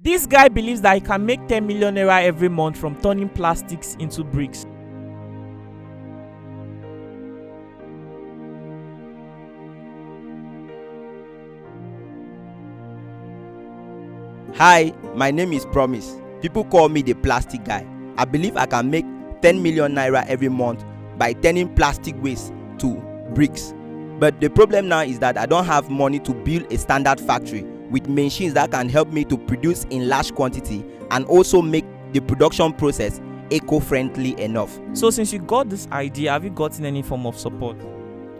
This guy believes that he can make 10 million naira every month from turning plastics into bricks. Hi, my name is Promise. People call me the plastic guy. I believe I can make 10 million naira every month by turning plastic waste to bricks. But the problem now is that I don't have money to build a standard factory with machines that can help me to produce in large quantity and also make the production process eco-friendly enough. So since you got this idea, have you gotten any form of support?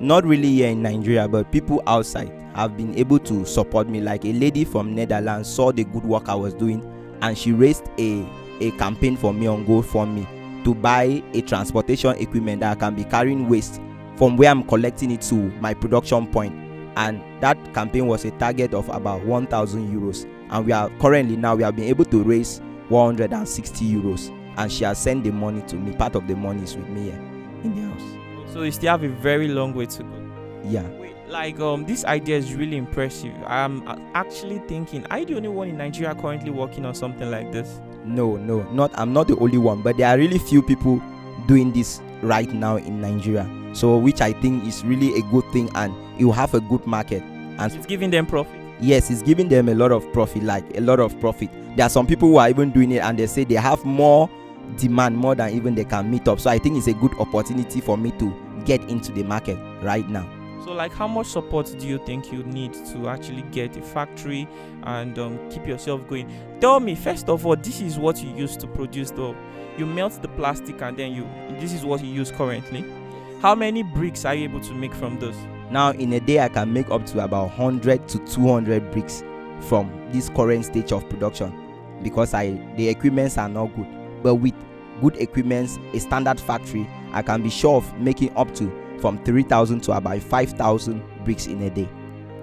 Not really here in Nigeria, but people outside have been able to support me. Like a lady from Netherlands saw the good work I was doing and she raised a campaign for me on GoFundMe to buy a transportation equipment that I can be carrying waste from where I'm collecting it to my production point. And that campaign was a target of about 1,000 euros, and we have been able to raise 160 euros, and she has sent the money to me. Part of the money is with me here in the house. So you still have a very long way to go. Yeah. Wait, this idea is really impressive. I'm actually thinking, are you the only one in Nigeria currently working on something like this? No, I'm not the only one, but there are really few people doing this right now in Nigeria. So which I think is really a good thing, and it will have a good market. And it's giving them profit. Yes, it's giving them a lot of profit, There are some people who are even doing it and they say they have more demand, more than even they can meet up. So I think it's a good opportunity for me to get into the market right now. So how much support do you think you need to actually get a factory and keep yourself going? Tell me, first of all, this is what you use to produce you melt the plastic and then this is what you use currently. How many bricks are you able to make from this? Now in a day I can make up to about 100 to 200 bricks from this current stage of production, because the equipments are not good. But with good equipments, a standard factory, I can be sure of making up to from 3,000 to about 5,000 bricks in a day.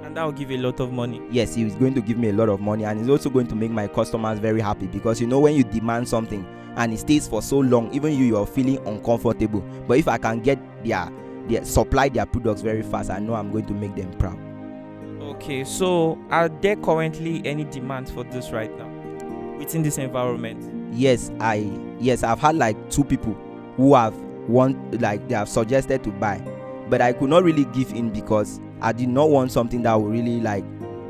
And that will give you a lot of money. Yes, it's going to give me a lot of money, and it's also going to make my customers very happy, because when you demand something and it stays for so long, even you are feeling uncomfortable. But if I can get supply their products very fast, I know I'm going to make them proud. Okay, so are there currently any demands for this right now within this environment? Yes, I've had 2 people who they have suggested to buy, but I could not really give in because I did not want something that would really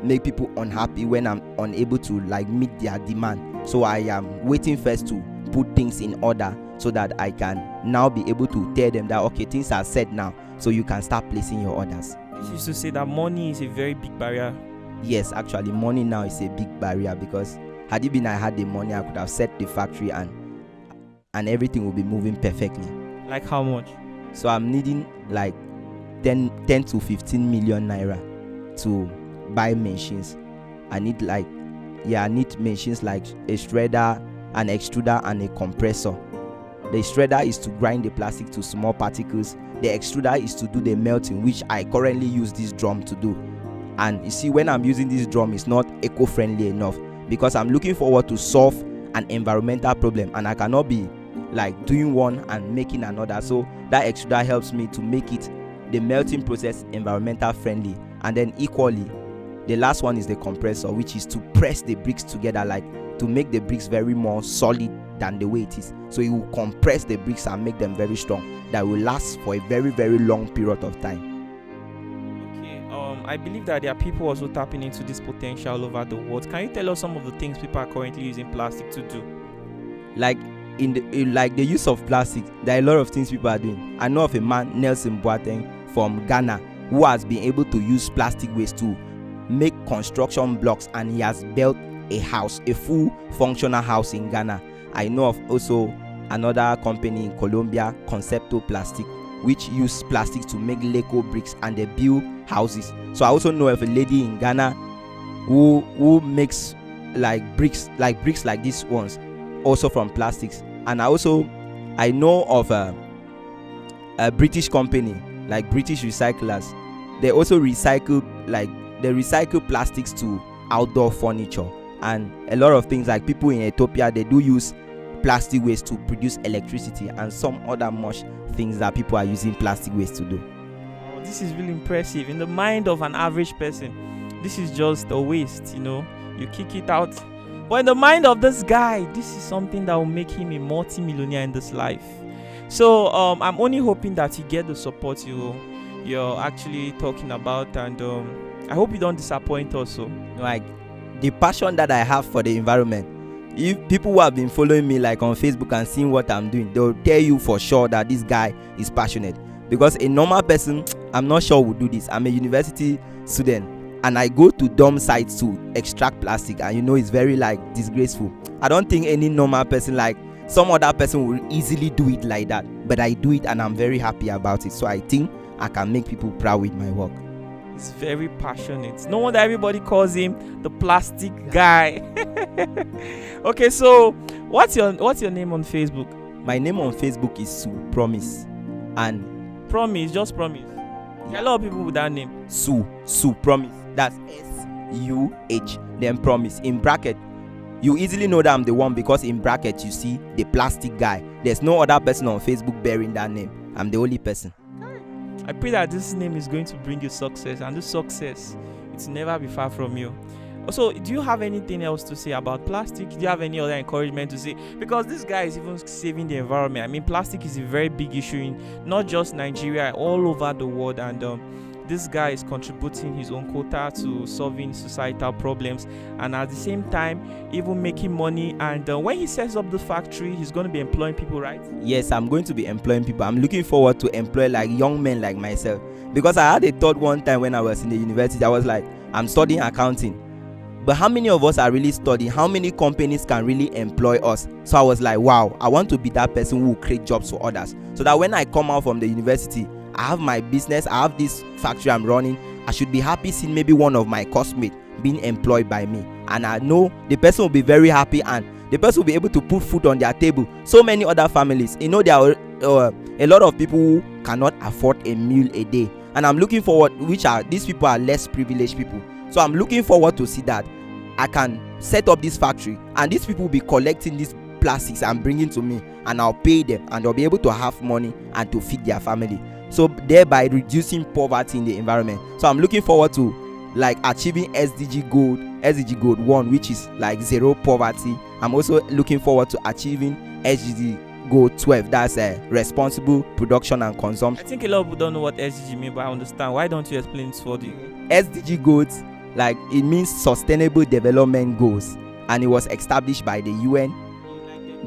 make people unhappy when I'm unable to meet their demand. So I am waiting first to put things in order so that I can now be able to tell them that okay, things are set now, so you can start placing your orders. This is to say that money is a very big barrier. Yes, actually money now is a big barrier, because had it been I had the money, I could have set the factory and everything will be moving perfectly. Like how much? So I'm needing 10 to 15 million naira to buy machines. I need machines like a shredder, an extruder, and a compressor. The shredder is to grind the plastic to small particles. The extruder is to do the melting, which I currently use this drum to do. And you see, when I'm using this drum, it's not eco-friendly enough, because I'm looking forward to solve an environmental problem, and I cannot be doing one and making another. So that extruder helps me to make the melting process environmental friendly. And then equally, the last one is the compressor, which is to press the bricks together, to make the bricks very more solid than the way it is. So it will compress the bricks and make them very strong, that will last for a very, very long period of time. Okay, I believe that there are people also tapping into this potential all over the world. Can you tell us some of the things people are currently using plastic to do? The use of plastic, there are a lot of things people are doing. I know of a man, Nelson Boateng from Ghana, who has been able to use plastic waste to make construction blocks, and he has built a house, a full functional house in Ghana. I know of also another company in Colombia, Concepto Plastic, which use plastic to make Lego bricks, and they build houses. So I also know of a lady in Ghana who makes bricks like these ones, also from plastics. And I know of a British company like British Recyclers. They also recycle plastics to outdoor furniture and a lot of things. Like people in Ethiopia, they do use plastic waste to produce electricity, and some other much things that people are using plastic waste to do. Oh, this is really impressive. In the mind of an average person, this is just a waste, you kick it out But in the mind of this guy, this is something that will make him a multi-millionaire in this life. So I'm only hoping that you get the support you're actually talking about, and I hope you don't disappoint us. So Like the passion that I have for the environment, if people who have been following me like on Facebook and seeing what I'm doing, they'll tell you for sure that this guy is passionate. Because a normal person, I'm not sure would do this. I'm a university student and I go to dump sites to extract plastic, and it's very like disgraceful. I don't think any normal person, like some other person, will easily do it like that, but I do it and I'm very happy about it. So I think I can make people proud with my work. he's very passionate. No wonder everybody calls him the plastic guy. Okay, so what's your name on Facebook? My name on Facebook is Sue Promise, and Promise, just Promise. There are a lot of people with that name. Sue Promise. That's SUH, then Promise in bracket. You easily know that I'm the one because in bracket you see the plastic guy. There's no other person on Facebook bearing that name. I'm the only person. I pray that this name is going to bring you success, and this success, it's never be far from you. Also, do you have anything else to say about plastic? Do you have any other encouragement to say? Because this guy is even saving the environment. I mean, plastic is a very big issue in not just Nigeria, all over the world, and this guy is contributing his own quota to solving societal problems, and at the same time even making money. And when he sets up the factory, he's going to be employing people, right? Yes, I'm going to be employing people. I'm looking forward to employ like young men like myself, because I had a thought one time when I was in the university. I was like, I'm studying accounting, but how many of us are really studying? How many companies can really employ us? So I was like, wow, I want to be that person who will create jobs for others, so that when I come out from the university, I have my business, I have this factory I'm running. I should be happy seeing maybe one of my classmates being employed by me, and I know the person will be very happy, and the person will be able to put food on their table. So many other families, there are a lot of people who cannot afford a meal a day, and I'm looking forward, these people are less privileged people. So I'm looking forward to see that I can set up this factory, and these people will be collecting these plastics and bringing to me, and I'll pay them, and they'll be able to have money and to feed their family, so thereby reducing poverty in the environment. So I'm looking forward to like achieving SDG Gold 1, which is like zero poverty. I'm also looking forward to achieving SDG Gold 12, that's responsible production and consumption. I think a lot of people don't know what SDG means, but I understand. Why don't you explain it for the SDG Goals, like it means Sustainable Development Goals, and it was established by the UN,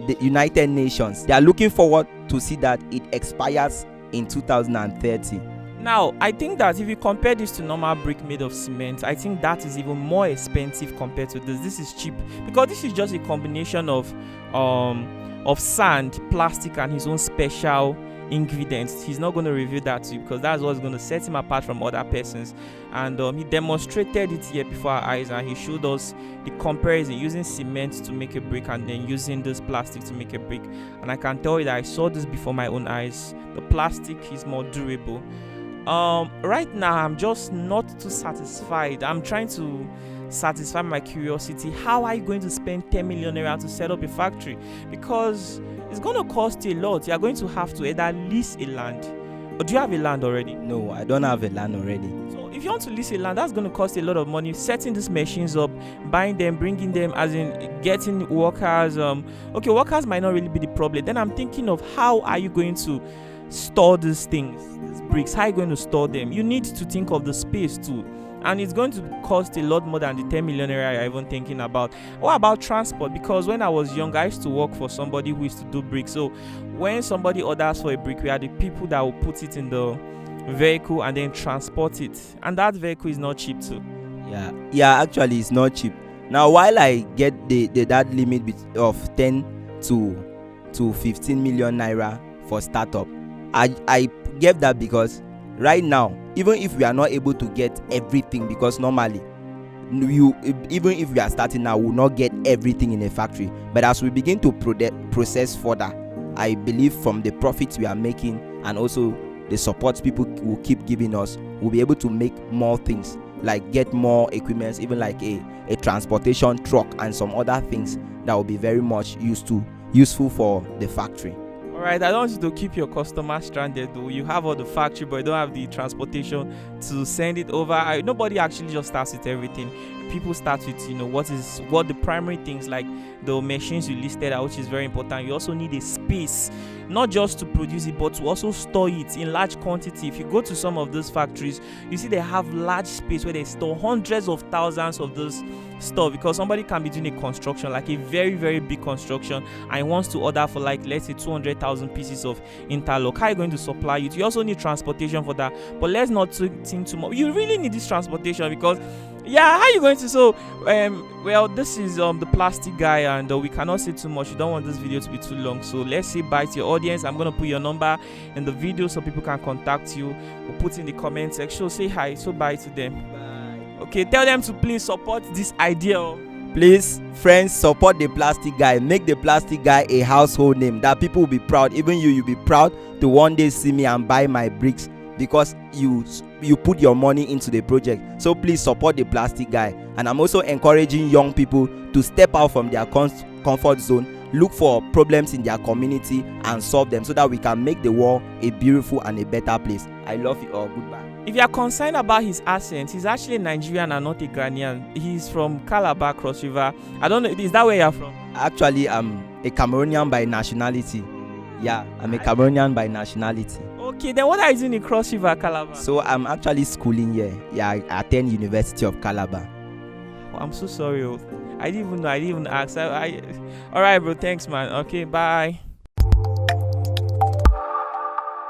the United Nations. They are looking forward to see that it expires in 2030. Now, I think that if you compare this to normal brick made of cement, I think that is even more expensive compared to this. This is cheap because this is just a combination of sand, plastic, and his own special ingredients. He's not going to reveal that to you because that's what's going to set him apart from other persons. And he demonstrated it here before our eyes, and he showed us the comparison using cement to make a brick and then using this plastic to make a brick. And I can tell you that I saw this before my own eyes. The plastic is more durable. Right now I'm just not too satisfied. I'm trying to satisfy my curiosity. How are you going to spend 10 million naira to set up a factory? Because it's going to cost you a lot. You're going to have to either lease a land, or do you have a land already? No, I don't have a land already. So if you want to lease a land, that's going to cost a lot of money. Setting these machines up, buying them, bringing them, as in getting workers. Okay, workers might not really be the problem. Then I'm thinking of how are you going to store these things, these bricks? How are you going to store them? You need to think of the space too, and it's going to cost a lot more than the 10 million area you're even thinking about. What about transport? Because when I was young, I used to work for somebody who used to do bricks. So when somebody orders for a brick, we are the people that will put it in the vehicle and then transport it, and that vehicle is not cheap too. Yeah, actually it's not cheap. Now while I get that limit of 10 to 15 million naira for startup, I gave that because right now, even if we are not able to get everything, because normally even if we are starting now, we will not get everything in a factory, but as we begin to process further, I believe from the profits we are making and also the support people will keep giving us, we'll be able to make more things, like get more equipments, even like a transportation truck and some other things that will be very much useful for the factory. Alright, I don't want you to keep your customer stranded though. You have all the factory, but you don't have the transportation to send it over. Nobody actually just starts with everything. people start with, you know, what the primary things, like the machines you listed out, which is very important. You also need a space, not just to produce it, but to also store it in large quantity. If you go to some of those factories, you see they have large space where they store hundreds of thousands of those stuff, because somebody can be doing a construction, like a very, very big construction, and wants to order for, like, let's say 200,000 pieces of interlock. How are you going to supply it? You also need transportation for that. But let's not think too much. You really need this transportation, because how are you going to? So well, this is the plastic guy, and we cannot say too much. You don't want this video to be too long, so let's say bye to your audience. I'm gonna put your number in the video so people can contact you. We'll put in the comment section. Say hi, so bye to them. Bye. Okay, tell them to please support this idea. Please, friends, support the plastic guy. Make the plastic guy a household name that people will be proud. Even you'll be proud to one day see me and buy my bricks, because you put your money into the project. So please support the plastic guy. And I'm also encouraging young people to step out from their comfort zone, look for problems in their community and solve them, so that we can make the world a beautiful and a better place. I love you all. Goodbye. If you are concerned about his accent, he's actually Nigerian and not a Ghanaian. He's from Calabar, Cross River. I don't know, is that where you're from? Actually, I'm a Cameroonian by nationality. Yeah, I'm a Cameroonian by nationality. Okay, then what are you doing in Cross River, Calabar? So I'm actually schooling here. Yeah, I attend University of Calabar. Oh, I'm so sorry. I didn't even know. I didn't even ask. All right, bro. Thanks, man. Okay, bye.